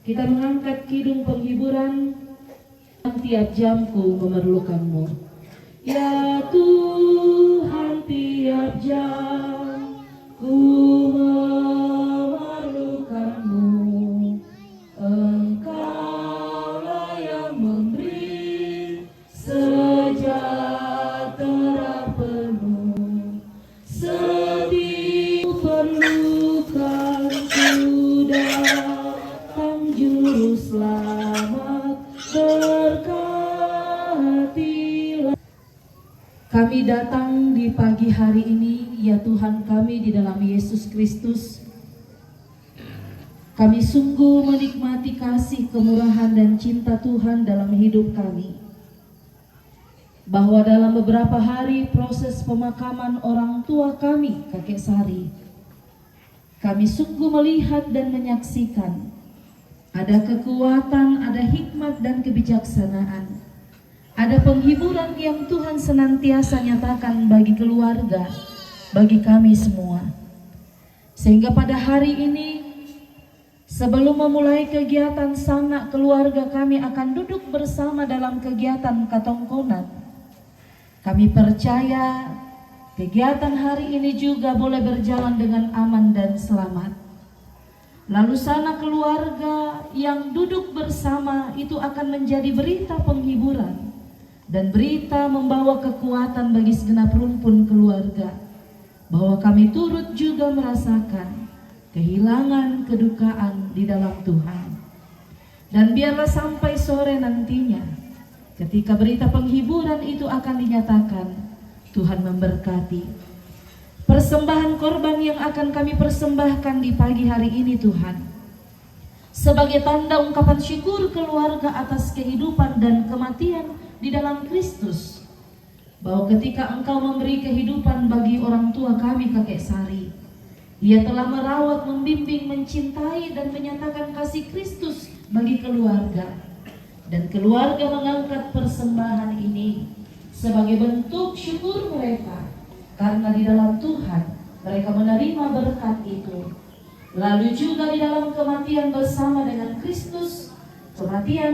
Kita mengangkat kidung penghiburan, tiap jamku memerlukanmu. Ya Tuhan, tiap jam ku memerlukanmu. Engkaulah yang memberi sejahtera penuh. Setiap perlukanku datang juru selamat, berkatilah. Kami datang di pagi hari ini, ya Tuhan kami di dalam Yesus Kristus. Kami sungguh menikmati kasih, kemurahan, dan cinta Tuhan dalam hidup kami. Bahwa dalam beberapa hari proses pemakaman orang tua kami, Kakek Sari, kami sungguh melihat dan menyaksikan ada kekuatan, ada hikmat dan kebijaksanaan. Ada penghiburan yang Tuhan senantiasa nyatakan bagi keluarga, bagi kami semua. Sehingga pada hari ini, sebelum memulai kegiatan sanak keluarga, kami akan duduk bersama dalam kegiatan katongkonan. Kami percaya kegiatan hari ini juga boleh berjalan dengan aman dan selamat. Lalu sanak keluarga yang duduk bersama itu akan menjadi berita penghiburan dan berita membawa kekuatan bagi segenap rumpun keluarga, bahwa kami turut juga merasakan kehilangan kedukaan di dalam Tuhan. Dan biarlah sampai sore nantinya, ketika berita penghiburan itu akan dinyatakan, Tuhan memberkati persembahan korban yang akan kami persembahkan di pagi hari ini, Tuhan, sebagai tanda ungkapan syukur keluarga atas kehidupan dan kematian di dalam Kristus. Bahwa ketika Engkau memberi kehidupan bagi orang tua kami, Kakek Sari, Ia telah merawat, membimbing, mencintai, dan menyatakan kasih Kristus bagi keluarga. Dan keluarga mengangkat persembahan ini sebagai bentuk syukur mereka, karena di dalam Tuhan mereka menerima berkat itu. Lalu juga di dalam kematian bersama dengan Kristus, kematian